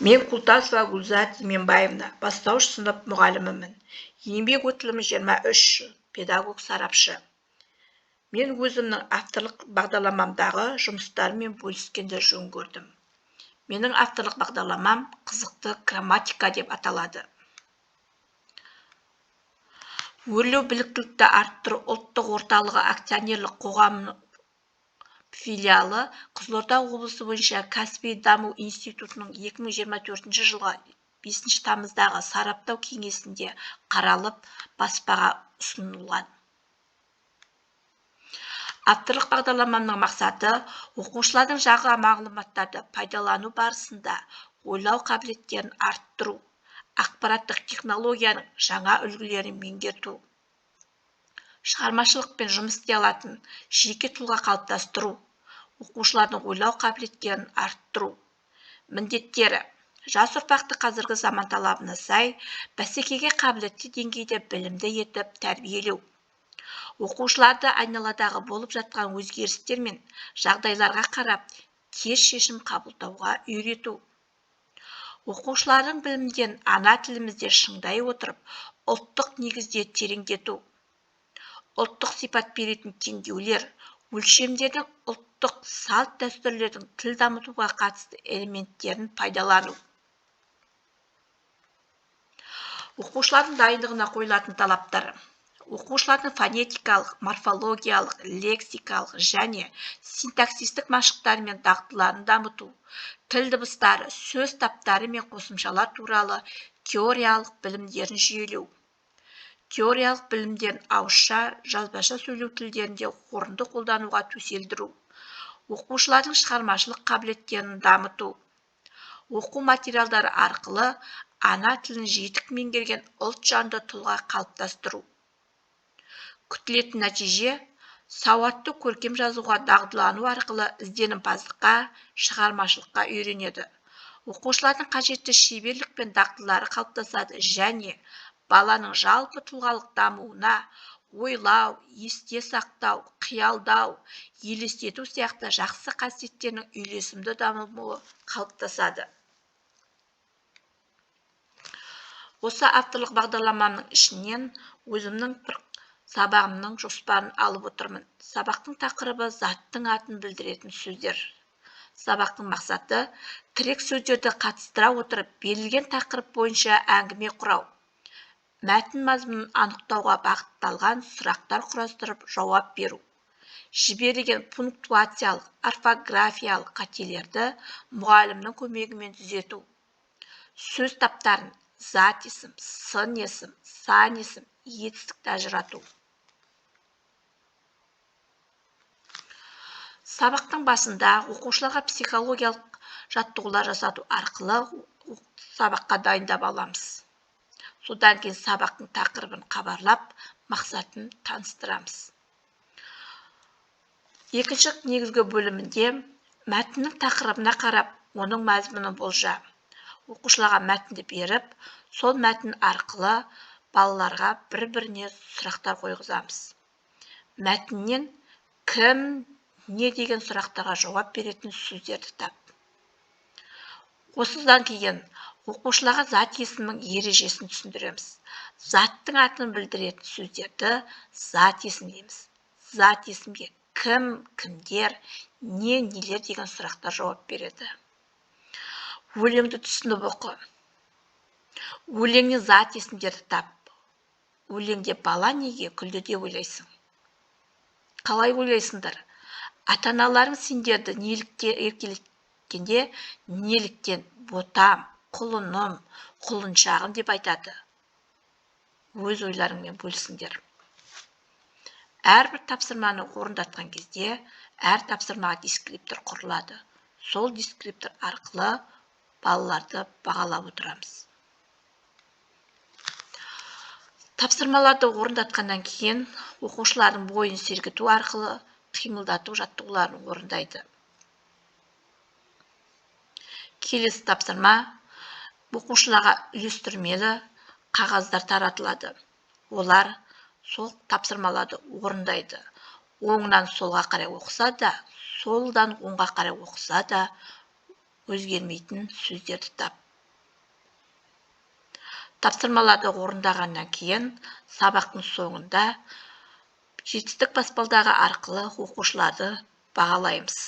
Мен Култасова Гүлзат Зименбаевна, бастауыш сынып мұғалімімін. Еңбек өтілім 23 жыл, педагог сарапшы. Мен өзімнің авторлық бағдарламамдағы жұмыстармен бөліскенді жөн көрдім. Менің авторлық бағдарламам қызықты грамматика деп аталады. Өрлеу біліктілікті арттыру ұлттық орталығы акционерлік қоғамының филиалы Қызылорда облысы бойынша кәсіби даму институтының 2024 жылғы 5 тамыздағы сараптау кеңесінде қаралып, баспаға ұсынылған. Авторлық бағдарламамның мақсаты оқушылардың жаңа мағлұматтарды пайдалану барысында ойлау қабілеттерін арттыру, ақпараттық технологияның жаңа үлгілерін меңгерту, шығармашылықпен жұмыс істей алатын жеке тұлға қалыптастыру, оқушылардың ойлау қабілеттерін арттыру. Міндеттері: жас ұрпақты қазіргі заман талабына сай, бәсекеге қабілетті деңгейде білімді етіп тәрбиелеу. Оқушыларды айналадағы болып жатқан өзгерістер мен жағдайларға қарап, тез шешім қабылдауға үйрету. Оқушылардың білімдерін ана тілімізде шыңдай отырып, ұлттық негізде тереңдету. Ұлттық сипат беретін теңдеулер, өлшемдердің ұлттық салт дәстүрлердің тіл дамытуға қатысты элементтерін пайдалану. Оқушылардың дайындығына қойылатын талаптары: оқушылардың фонетикалық, морфологиялық, лексикалық және синтаксистік машықтары мен дағдыларын дамыту, тіл дыбыстары, сөз таптары мен қосымшалар туралы теориялық білімдерін жүйелеу. Теориялық білімдерін ауызша, жазбаша сөйлеу тілдерінде орынды қолдануға төселдіру. Оқушылардың шығармашылық қабілеттерін дамыту. Оқу материалдары арқылы ана тілін жетік меңгерген ұлт жанды тұлға қалыптастыру. Күтілетін нәтиже: сауатты көркем жазуға дағдылану арқылы ізденімпаздыққа, шығармашылыққа үйренеді. Оқушылардың қажетті шеберлік пен дағдылары қалыптасады және баланың жалпы тұлғалық дамуына ойлау, есте сақтау, қиялдау, елестету сияқты жақсы қасиеттерінің үйлесімді дамуы қалыптасады. Осы авторлық бағдарламамның ішінен өзімнің бір сабағымның жоспарын алып отырмын. Сабақтың тақырыбы заттың атын білдіретін сөздер. Сабақтың мақсаты тірек сөздерді қатыстыра отырып, берілген тақырып бойынша әңгіме құрау. Мәтін мазмұнын анықтауға бағытталған сұрақтар құрастырып жауап беру. Жіберілген пунктуациялық, орфографиялық қателерді мұғалімнің көмегімен түзету. Сөз таптарын зат есім, сын есім, сан есім, етістікті ажырату. Сабақтың басында оқушыларға психологиялық жаттығулар жасату арқылы сабаққа дайындап аламыз. Содан кейін сабақтың тақырыбын хабарлап, мақсатын таныстырамыз. Екінші негізгі бөлімінде мәтіннің тақырыбына қарап, оның мазмұнын болжа. Оқушыларға мәтінді беріп, сол мәтін арқылы балаларға бір-біріне сұрақтар қойғызамыз. Мәтіннен кім, не деген сұрақтарға жауап беретін сөздерді тап. Осыдан кейін оқушыларға зат есімнің ережесін түсіндіреміз. Заттың атын білдіретін сөздерді зат есім дейміз. Зат есімге кім, кімдер, не, нелер деген сұрақтар жауап береді. Өлеңді түсініп оқы. Өлеңнен зат есімдерді тап. Өлеңде бала неге күлді деп ойлайсың? Қалай ойлайсыңдар? Ата-аналарың сендерді неліктен еркелеткенде, неліктен ботам, құлыным, құлыншағым деп айтады? Өз ойларыңмен бөлісіңдер. Әрбір тапсырманы орындатқан кезде, әр тапсырмаға дескриптор құрылады. Сол дескриптор арқылы балаларды бағалап отырамыз. Тапсырмаларды орындатқаннан кейін оқушылардың бойын сергіту арқылы қимылдату жаттығуларын орындайды. Келесі тапсырма: оқушыларға үйлестірмелі қағаздар таратылады. Олар сол тапсырмаларды орындайды. Оңнан солға қарай оқыса да, солдан оңға қарай оқыса да өзгермейтін сөздерді тап. Тапсырмаларды орындағаннан кейін сабақтың соңында жетістік баспалдағы арқылы оқушыларды бағалаймыз.